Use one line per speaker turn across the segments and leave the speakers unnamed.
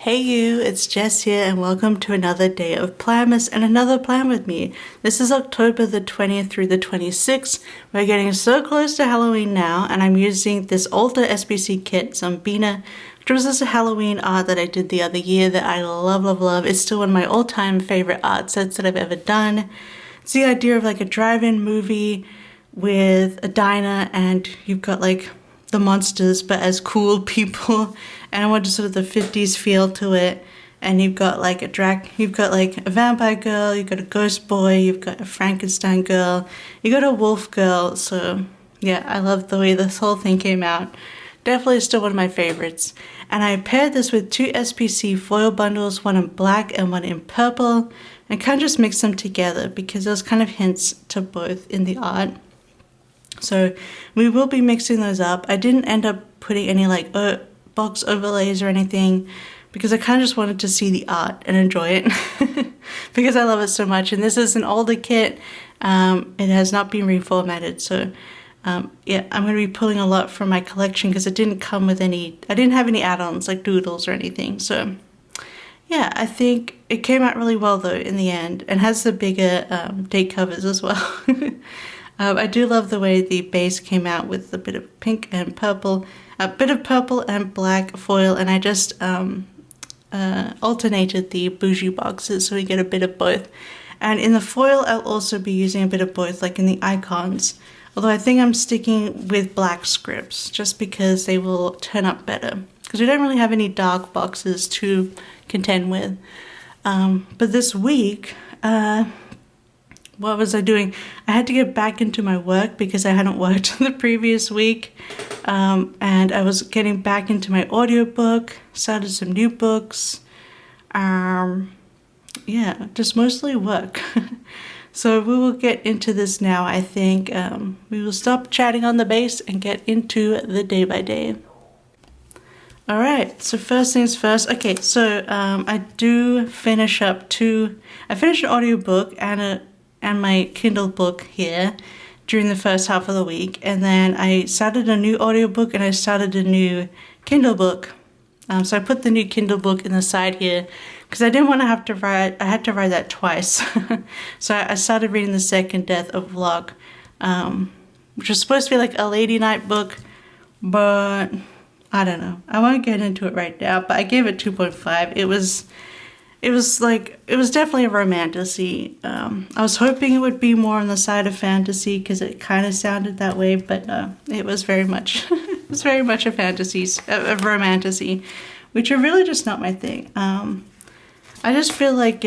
Hey you, it's Jess here and welcome to another day of Planmas and another plan with me. This is October the 20th through the 26th. We're getting so close to Halloween now and I'm using this older SBC kit, Zombina, which was this Halloween art that I did the other year that I love. It's still one of my all-time favorite art sets that I've ever done. It's the idea of like a drive-in movie with a diner and you've got like the monsters but as cool people, and I wanted sort of the 50s feel to it. And you've got like you've got like a vampire girl, you've got a ghost boy, you've got a Frankenstein girl, you got a wolf girl. So yeah, I love the way this whole thing came out. Definitely still one of my favorites. And I paired this with two SPC foil bundles, one in black and one in purple, and kind of just mixed them together because there's kind of hints to both in the art. So we will be mixing those up. I didn't end up putting any like box overlays or anything because I kind of just wanted to see the art and enjoy it because I love it so much. And this is an older kit. It has not been reformatted. So yeah, I'm going to be pulling a lot from my collection because it didn't come with any, I didn't have any add-ons like doodles or anything. So yeah, I think it came out really well though in the end and has the bigger date covers as well. I do love the way the base came out with a bit of pink and purple, a bit of purple and black foil, and I just alternated the bougie boxes so we get a bit of both. And in the foil, I'll also be using a bit of both, like in the icons. Although I think I'm sticking with black scripts just because they will turn up better. Because we don't really have any dark boxes to contend with. But this week, what was I doing? I had to get back into my work because I hadn't worked the previous week. And I was getting back into my audiobook, started some new books. Yeah, just mostly work. So we will get into this now, I think. We will stop chatting on the base and get into the day by day. All right, so first things first. Okay, so I do finish up I finished an audiobook and my Kindle book here during the first half of the week, and then I started a new audiobook and I started a new Kindle book. So I put the new Kindle book in the side here because I didn't want to have to write, I had to write that twice. So I started reading The Second Death of Vlog, which was supposed to be like a lady night book, but I don't know. I won't get into it right now, but I gave it 2.5. It was definitely a romantasy. I was hoping it would be more on the side of fantasy because it kind of sounded that way, but it was very much, a fantasy, a romantasy, which are really just not my thing. I just feel like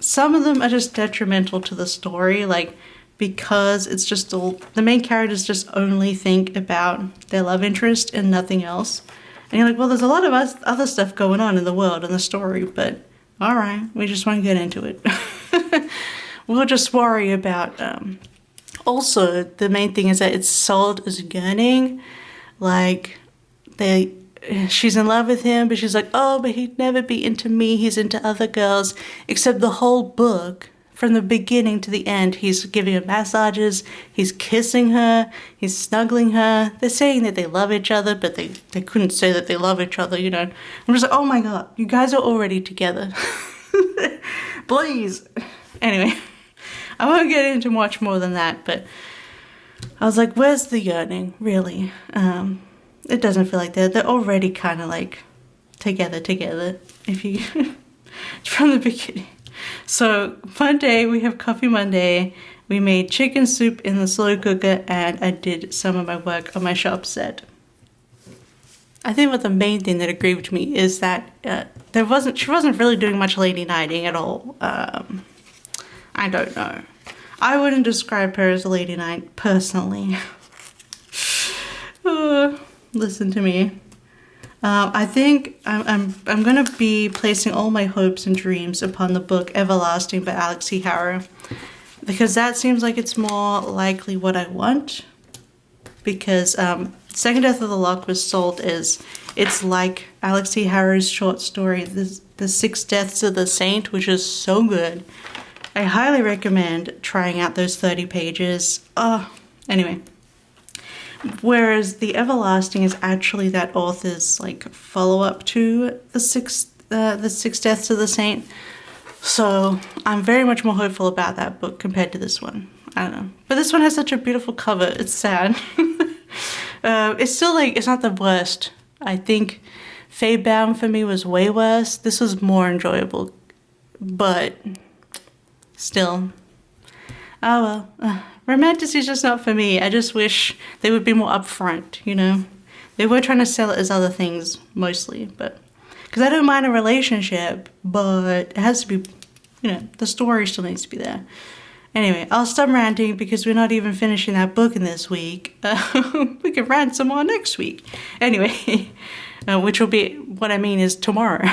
some of them are just detrimental to the story, like because it's just the main characters just only think about their love interest and nothing else. And you're like, well, there's a lot of other stuff going on in the world and the story, but all right, we just won't get into it. We'll just worry about, also, the main thing is that it's sold as yearning. Like, she's in love with him, but she's like, oh, but he'd never be into me. He's into other girls. Except the whole book, from the beginning to the end, he's giving her massages, he's kissing her, he's snuggling her. They're saying that they love each other, but they couldn't say that they love each other, you know. I'm just like, oh my god, you guys are already together. Please. Anyway, I won't get into much more than that, but I was like, where's the yearning, really? It doesn't feel like they're already kind of like together, if you, from the beginning. So Monday, we have Coffee Monday. We made chicken soup in the slow cooker and I did some of my work on my shop set. I think what the main thing that aggrieved me is that she wasn't really doing much lady nighting at all. I don't know. I wouldn't describe her as a lady night personally. Listen to me. I think I'm gonna be placing all my hopes and dreams upon the book Everlasting by Alex C. Harrow because that seems like it's more likely what I want, because Second Death of the Lock was sold as it's like Alex C. Harrow's short story The Six Deaths of the Saint, which is so good. I highly recommend trying out those 30 pages. Anyway. Whereas The Everlasting is actually that author's like follow-up to The Six the Six Deaths of the Saint. So I'm very much more hopeful about that book compared to this one. I don't know. But this one has such a beautiful cover. It's sad. It's still like, it's not the worst. I think Fadebound for me was way worse. This was more enjoyable. But still. Oh well. Romanticy is just not for me. I just wish they would be more upfront, you know? They were trying to sell it as other things, mostly, but... Because I don't mind a relationship, but it has to be, you know, the story still needs to be there. Anyway, I'll stop ranting because we're not even finishing that book in this week. We can rant some more next week. Anyway, which will be, what I mean is tomorrow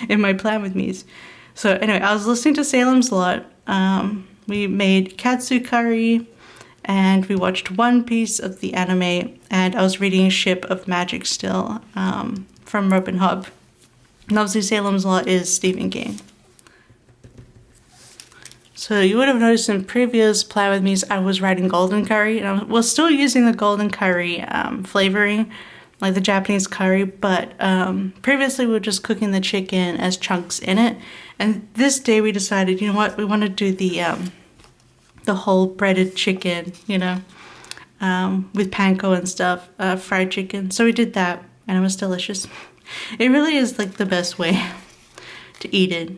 in my plan with me's. So anyway, I was listening to Salem's Lot. We made katsu curry and we watched one piece of the anime, and I was reading Ship of Magic still from Rope and Hob. And obviously Salem's Lot is Stephen King. So you would have noticed in previous Plan With Me's I was writing golden curry, and I was still using the golden curry flavoring, like the Japanese curry, but previously we were just cooking the chicken as chunks in it. And this day we decided, you know what, we want to do the whole breaded chicken, you know, with panko and stuff, fried chicken. So we did that, and it was delicious. It really is like the best way to eat it.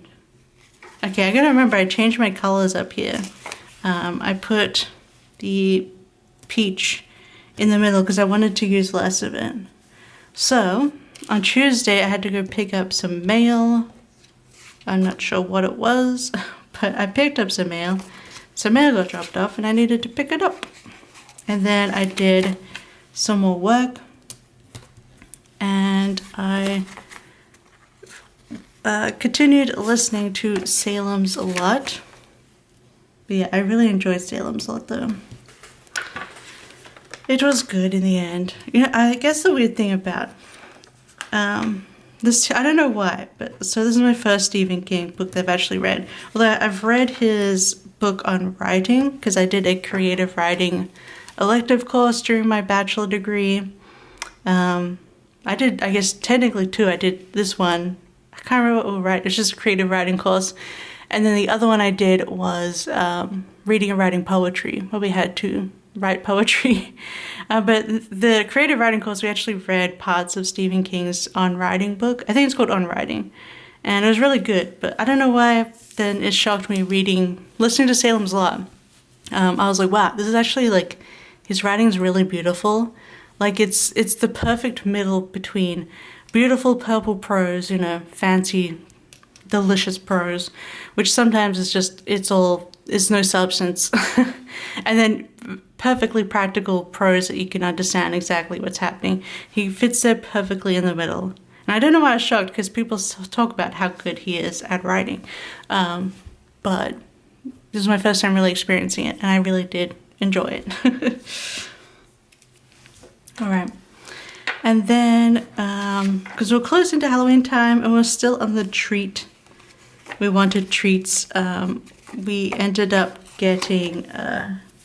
Okay, I gotta remember I changed my colors up here. I put the peach in the middle because I wanted to use less of it. So on Tuesday I had to go pick up some mail. I'm not sure what it was, but I picked up some mail. Some mail got dropped off and I needed to pick it up. And then I did some more work. And I continued listening to Salem's Lot. But yeah, I really enjoyed Salem's Lot though. It was good in the end. You know, I guess the weird thing about this, I don't know why, but so this is my first Stephen King book that I've actually read. Although I've read his book on writing, because I did a creative writing elective course during my bachelor degree. I did, I guess, technically two. I did this one. I can't remember what we were writing. It's just a creative writing course. And then the other one I did was reading and writing poetry, where we had to write poetry. But the creative writing course, we actually read parts of Stephen King's On Writing book. I think it's called On Writing. And it was really good. But I don't know why then it shocked me listening to Salem's Lot. I was like, wow, this is actually like, his writing's really beautiful. Like it's the perfect middle between beautiful purple prose, you know, fancy, delicious prose, which sometimes is just, it's no substance. And then perfectly practical prose that you can understand exactly what's happening. He fits there perfectly in the middle. And I don't know why I was shocked, because people talk about how good he is at writing. But this is my first time really experiencing it, and I really did enjoy it. All right, and then because we're close into Halloween time and we're still on the treat, we wanted treats. We ended up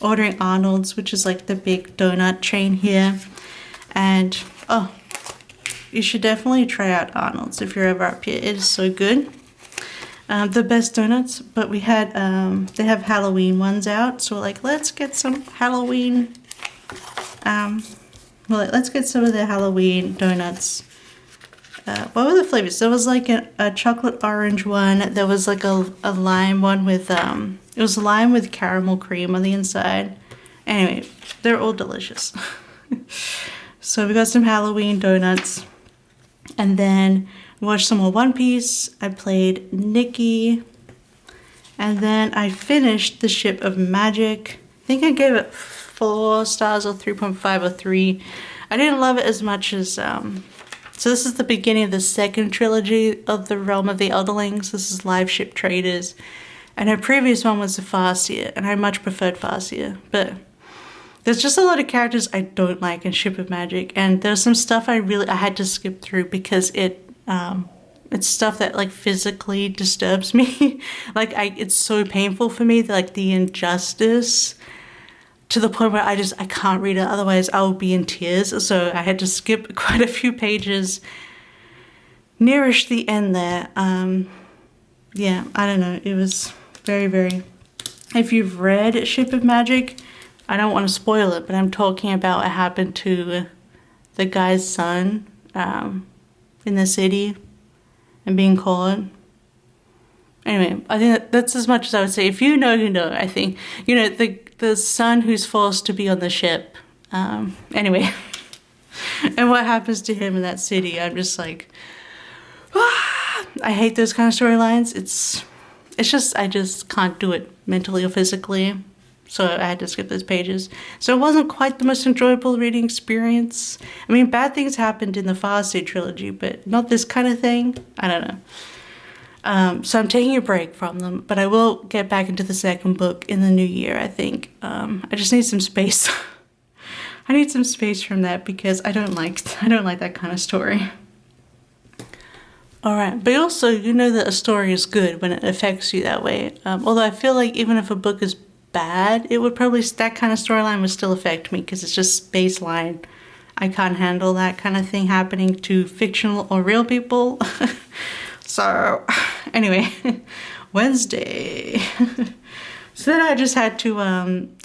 ordering Arnold's, which is like the big donut chain here, and oh, you should definitely try out Arnold's if you're ever up here. It is so good. The best donuts, but we had they have Halloween ones out, so we're like, let's get some Halloween. Let's get some of the Halloween donuts. What were the flavors? There was like a chocolate orange one. There was like a lime one with, it was lime with caramel cream on the inside. Anyway, they're all delicious. So we got some Halloween donuts. And then we watched some more One Piece. I played Nikki. And then I finished The Ship of Magic. I think I gave it 4 stars or 3.5 or 3. I didn't love it as much as, so this is the beginning of the second trilogy of the Realm of the Elderlings. This is Live Ship Traders. And her previous one was the Farseer, and I much preferred Farseer. But there's just a lot of characters I don't like in Ship of Magic, and there's some stuff I had to skip through because it's stuff that like physically disturbs me. Like it's so painful for me, like the injustice, to the point where I can't read it, otherwise I will be in tears. So I had to skip quite a few pages. nearish the end there. Yeah, I don't know. It was very, very... If you've read Ship of Magic, I don't want to spoil it, but I'm talking about what happened to the guy's son in the city and being caught. Anyway, I think that's as much as I would say. If you know, you know. I think, you know, the son who's forced to be on the ship. Anyway, and what happens to him in that city, I'm just like, I hate those kind of storylines. It's just, I just can't do it mentally or physically. So I had to skip those pages. So it wasn't quite the most enjoyable reading experience. I mean, bad things happened in the Farseed trilogy, but not this kind of thing. I don't know. So I'm taking a break from them, but I will get back into the second book in the new year, I think. I just need some space. I need some space from that because I don't like that kind of story. Alright, but also, you know that a story is good when it affects you that way. Although I feel like even if a book is bad, it would probably, that kind of storyline would still affect me because it's just baseline. I can't handle that kind of thing happening to fictional or real people. So, anyway, Wednesday. So then I just had to,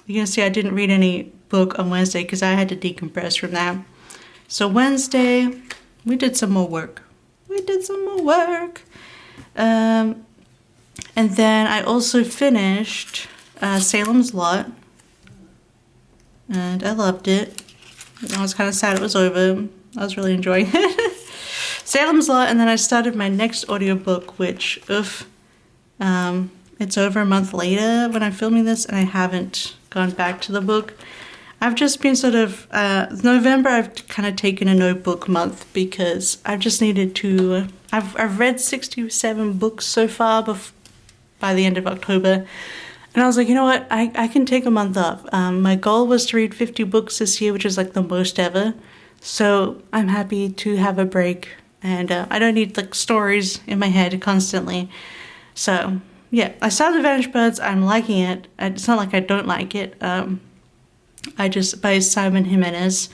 you can see I didn't read any book on Wednesday because I had to decompress from that. So Wednesday, we did some more work. And then I also finished Salem's Lot. And I loved it. I was kind of sad it was over. I was really enjoying it. Salem's Lot, and then I started my next audiobook, which, it's over a month later when I'm filming this, and I haven't gone back to the book. I've just been sort of, November I've kind of taken a no book month because I've just needed to, I've read 67 books so far by the end of October, and I was like, you know what, I can take a month off. My goal was to read 50 books this year, which is like the most ever, so I'm happy to have a break. And I don't need like stories in my head constantly. So yeah, I started The Vanished Birds. I'm liking it. It's not like I don't like it. By Simon Jimenez.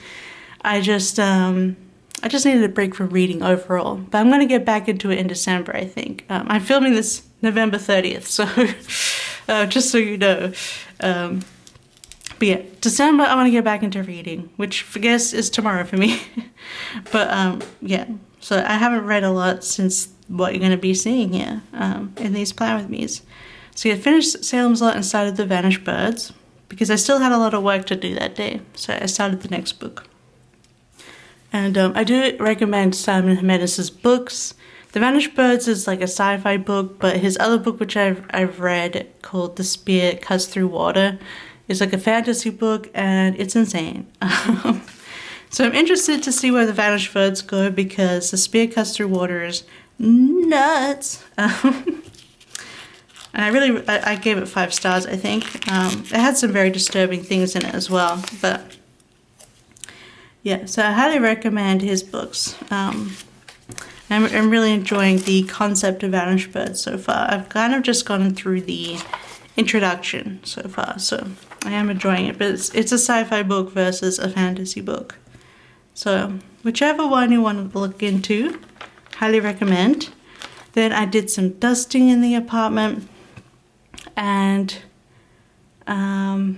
I just needed a break from reading overall. But I'm going to get back into it in December, I think. I'm filming this November 30th, so just so you know. But yeah, December I want to get back into reading, which I guess is tomorrow for me. But yeah. So I haven't read a lot since what you're going to be seeing here in these Plan With Me's. So yeah, finished Salem's Lot and started The Vanished Birds because I still had a lot of work to do that day. So I started the next book. And I do recommend Simon Jimenez's books. The Vanished Birds is like a sci-fi book, but his other book, which I've read, called The Spear Cuts Through Water, is like a fantasy book, and it's insane. So I'm interested to see where The Vanished Birds go because The Spear Cuts Through Water is nuts. And I gave it 5 stars, I think. It had some very disturbing things in it as well, but yeah, so I highly recommend his books. I'm really enjoying the concept of Vanished Birds so far. I've kind of just gone through the introduction so far, so I am enjoying it, but it's a sci-fi book versus a fantasy book. So whichever one you want to look into, highly recommend. Then I did some dusting in the apartment, and yeah,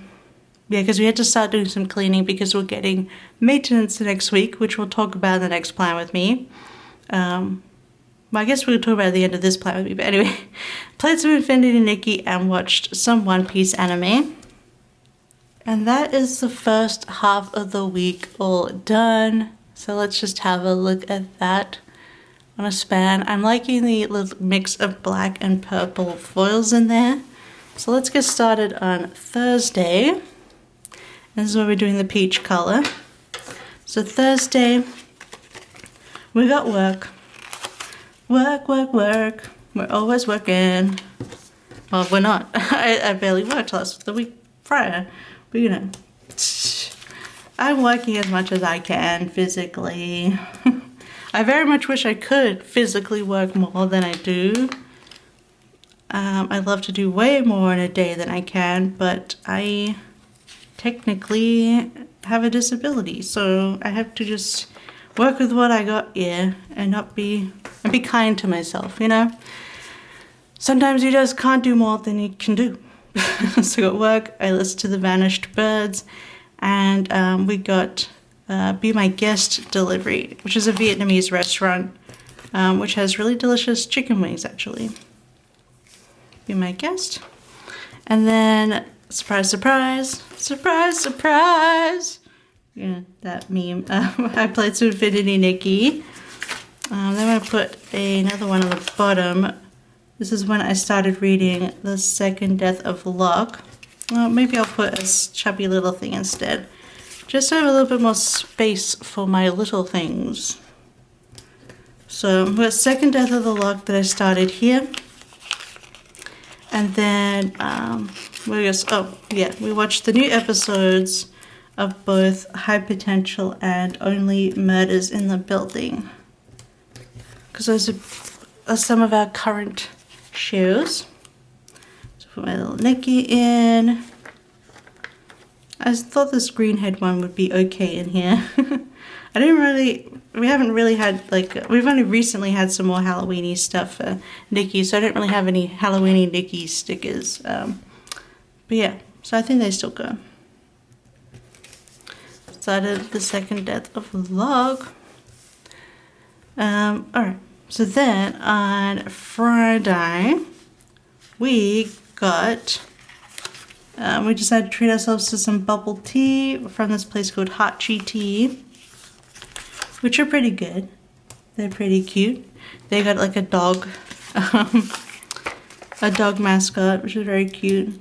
because we had to start doing some cleaning because we're getting maintenance next week, which we'll talk about in the next Plan With Me. Well, I guess we'll talk about at the end of this Plan With Me, but anyway, played some Infinity Nikki and watched some One Piece anime. And that is the first half of the week all done. So let's just have a look at that on a span. I'm liking the little mix of black and purple foils in there. So let's get started on Thursday. This is where we're doing the peach color. So Thursday, we got work. Work. We're always working. Well, we're not. I barely worked the week prior. But you know, I'm working as much as I can physically. I very much wish I could physically work more than I do. I'd love to do way more in a day than I can, but I technically have a disability, so I have to just work with what I got here and be kind to myself, you know? Sometimes you just can't do more than you can do. So at work, I listened to The Vanished Birds, and we got Be My Guest delivery, which is a Vietnamese restaurant, which has really delicious chicken wings, actually. Be My Guest. And then, surprise, surprise, surprise, surprise. Yeah, that meme. I played some Infinity Nikki. Then I put another one on the bottom. This is when I started reading The Second Death of Locke. Maybe I'll put a chubby little thing instead. Just to have a little bit more space for my little things. So we've got Second Death of the Locke that I started here. And then we watched the new episodes of both High Potential and Only Murders in the Building. Because those are some of our current shows. So put my little Nikki in. I thought this greenhead one would be okay in here. We haven't really had, we've only recently had some more Halloweeny stuff for Nikki, so I don't really have any Halloweeny Nikki stickers. But yeah, so I think they still go. Started The Second Death of Locke. Alright, so then on Friday, we decided to treat ourselves to some bubble tea from this place called Hachi Tea, which are pretty good. They're pretty cute. They got like a dog mascot, which is very cute.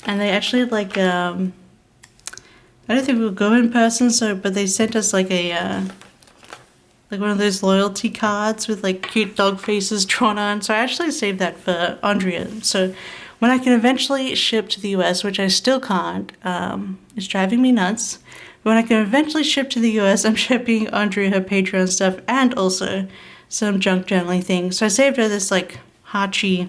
And they actually I don't think we'll go in person, but they sent us like one of those loyalty cards with like cute dog faces drawn on. So I actually saved that for Andrea. So when I can eventually ship to the US, which I still can't, it's driving me nuts. But when I can eventually ship to the US, I'm shipping Andrea her Patreon stuff and also some junk journaling things. So I saved her this like Hachi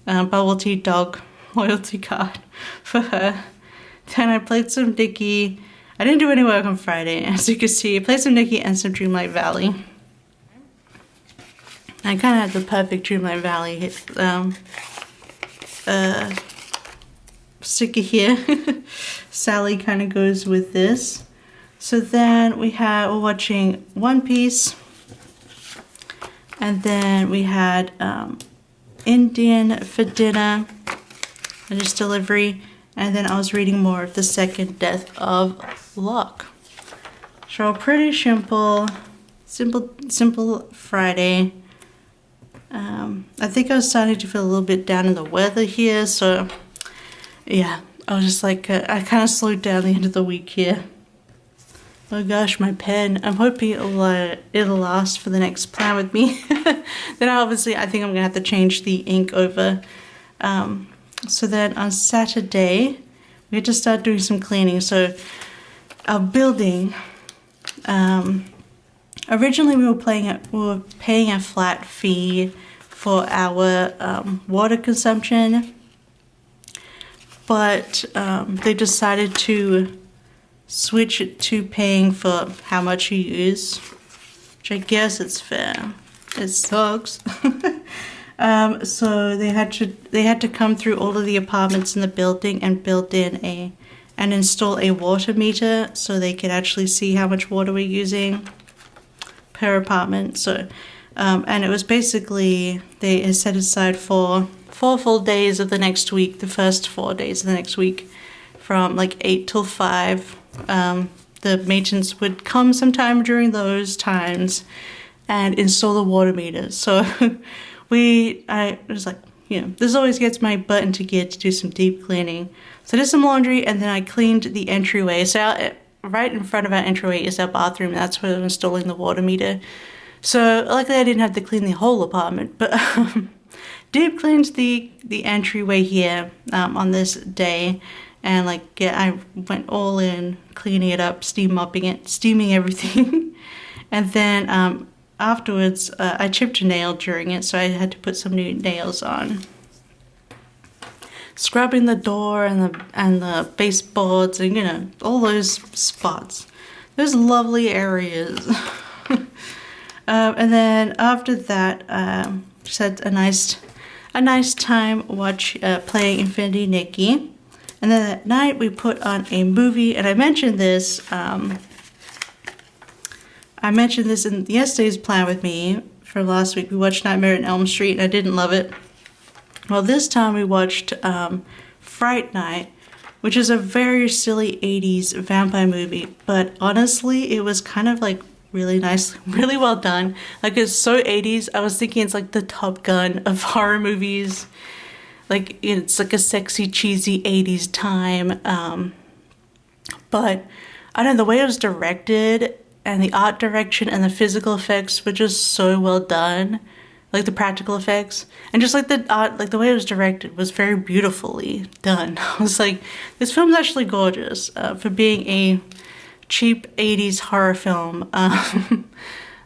bubble tea dog loyalty card for her. Then I played some Nikki. I didn't do any work on Friday, as you can see. I played some Nikki and some Dreamlight Valley. I kind of had the perfect Dreamlight Valley sticker here. Sally kind of goes with this. So then we're watching One Piece. And then we had Indian for dinner. And just delivery. And then I was reading more of The Second Death of Locke. So pretty simple Friday. I think I was starting to feel a little bit down in the weather here, so yeah, I was just like, I kind of slowed down the end of the week here. Oh gosh, my pen. I'm hoping it'll last for the next plan with me. Then obviously I think I'm gonna have to change the ink over. So then on Saturday, we had to start doing some cleaning. So our building, originally we were paying a flat fee for our water consumption, but they decided to switch it to paying for how much you use, which I guess it's fair. It sucks. So they had to come through all of the apartments in the building and install a water meter so they could actually see how much water we're using per apartment. So and it was basically they set aside for 4 full days of the next week, the first 4 days of the next week, from like 8 till 5. The maintenance would come sometime during those times and install the water meters. So I was like, you know, this always gets my butt into gear to do some deep cleaning. So I did some laundry and then I cleaned the entryway. So right in front of our entryway is our bathroom. And that's where I'm installing the water meter. So luckily I didn't have to clean the whole apartment, but deep cleaned the entryway here on this day. And I went all in, cleaning it up, steaming everything. And then afterwards, I chipped a nail during it, so I had to put some new nails on. scrubbing the door and the baseboards and, you know, all those spots. Those lovely areas. And then after that, just had a nice time playing Infinity Nikki. And then that night we put on a movie, and I mentioned this in yesterday's plan with me from last week. We watched Nightmare on Elm Street and I didn't love it. Well, this time we watched Fright Night, which is a very silly 80s vampire movie, but honestly it was kind of like really nice, really well done. Like, it's so 80s. I was thinking it's like the Top Gun of horror movies. Like, it's like a sexy, cheesy 80s time. But I don't know, the way it was directed and the art direction and the physical effects were just so well done. Like the practical effects and just like the art, like the way it was directed was very beautifully done. I was like, this film's actually gorgeous for being a cheap 80s horror film.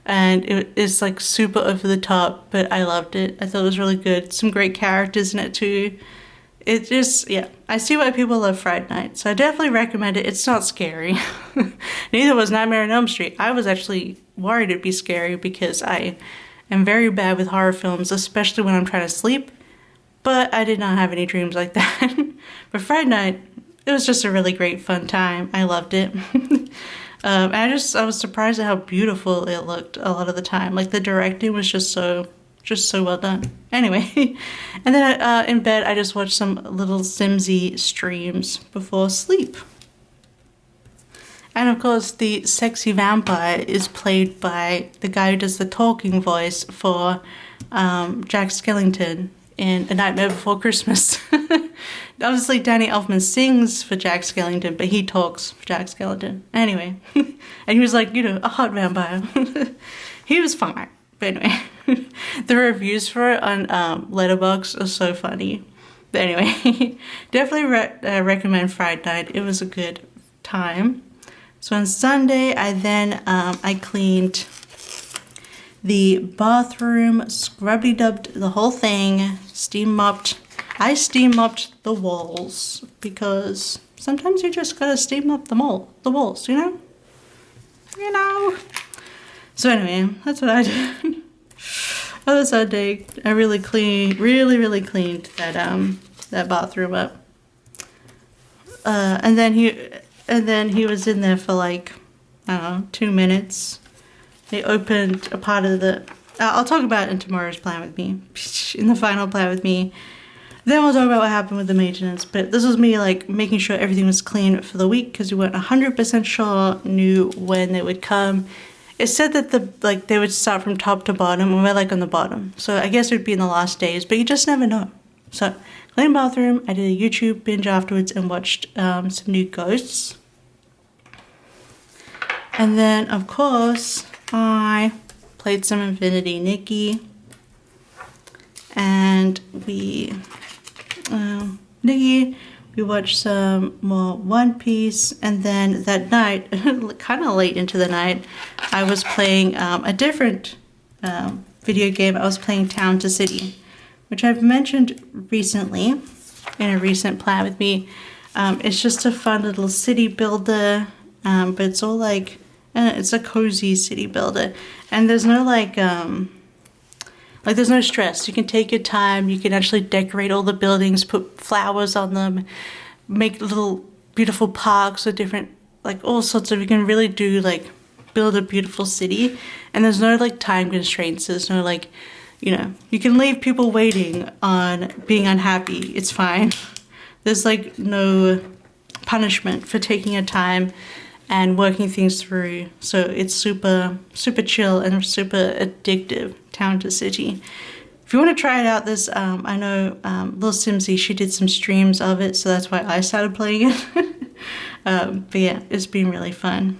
And it's like super over the top, but I loved it. I thought it was really good. Some great characters in it too. It just, yeah, I see why people love Fright Night, so I definitely recommend it. It's not scary. Neither was Nightmare on Elm Street. I was actually worried it'd be scary because I am very bad with horror films, especially when I'm trying to sleep, but I did not have any dreams like that. But Fright Night, it was just a really great fun time. I loved it. I was surprised at how beautiful it looked a lot of the time. Like the directing was just so well done. Anyway, and then in bed I just watched some little Simsy streams before sleep. And of course the sexy vampire is played by the guy who does the talking voice for Jack Skellington in A Nightmare Before Christmas. Obviously Danny Elfman sings for Jack Skellington, but he talks for Jack Skellington. Anyway, and he was like, you know, a hot vampire. He was fine. But anyway, the reviews for it on Letterboxd are so funny. But anyway, definitely recommend Fright Night. It was a good time. So on Sunday, I cleaned the bathroom, scrubby dubbed the whole thing, steam mopped. I steam mopped the walls because sometimes you just gotta steam up the walls, you know? You know. So anyway, that's what I did. Other Sunday, I really cleaned that bathroom up. And then he was in there for like, I don't know, 2 minutes. They opened a part of the, I'll talk about it in tomorrow's plan with me, in the final plan with me. Then we'll talk about what happened with the maintenance, but this was me like making sure everything was clean for the week because we weren't 100% sure, knew when they would come. It said that they would start from top to bottom and we're like on the bottom. So I guess it would be in the last days, but you just never know. So clean bathroom, I did a YouTube binge afterwards and watched some new ghosts. And then of course, I played some Infinity Nikki, and we watched some more One Piece, and then that night, kind of late into the night, I was playing a different video game. I was playing Town to City, which I've mentioned recently in a recent plan with me. It's just a fun little city builder, but it's all like, it's a cozy city builder, and there's no there's no stress. You can take your time. You can actually decorate all the buildings, put flowers on them, make little beautiful parks with different, like all sorts of, you can really do like build a beautiful city. And there's no like time constraints. There's no like, you know, you can leave people waiting on being unhappy. It's fine. There's like no punishment for taking your time and working things through. So it's super, super chill and super addictive, Town to City. If you want to try it out, there's, I know Lil Simsy, she did some streams of it, so that's why I started playing it. But yeah, it's been really fun.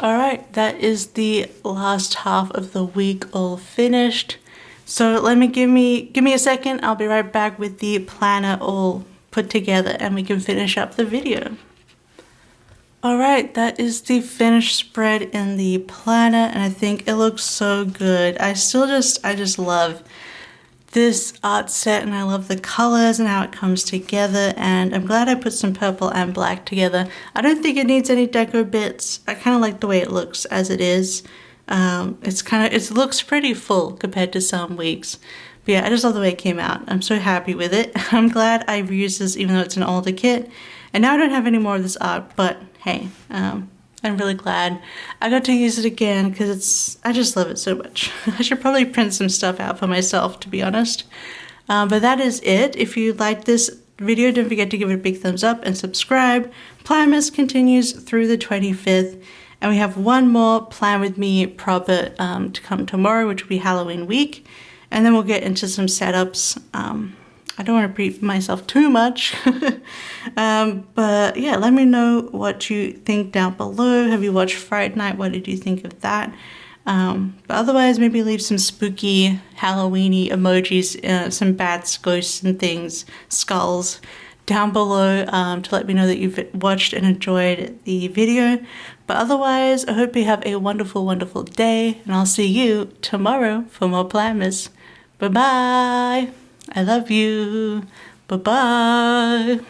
Alright, that is the last half of the week all finished. So give me a second, I'll be right back with the planner all put together and we can finish up the video. Alright, that is the finished spread in the planner, and I think it looks so good. I just love this art set, and I love the colors and how it comes together, and I'm glad I put some purple and black together. I don't think it needs any deco bits. I kind of like the way it looks as it is. It looks pretty full compared to some weeks. But yeah, I just love the way it came out. I'm so happy with it. I'm glad I reused this even though it's an older kit. And now I don't have any more of this art, but hey, I'm really glad I got to use it again because I just love it so much. I should probably print some stuff out for myself, to be honest. But that is it. If you liked this video, don't forget to give it a big thumbs up and subscribe. Planmas continues through the 25th. And we have one more Plan With Me proper to come tomorrow, which will be Halloween week. And then we'll get into some setups. I don't want to brief myself too much. But yeah, let me know what you think down below. Have you watched Fright Night? What did you think of that? But otherwise, maybe leave some spooky Halloweeny emojis, some bats, ghosts and things, skulls down below to let me know that you've watched and enjoyed the video. But otherwise, I hope you have a wonderful, wonderful day, and I'll see you tomorrow for more Planmas. Bye-bye. I love you. Bye-bye.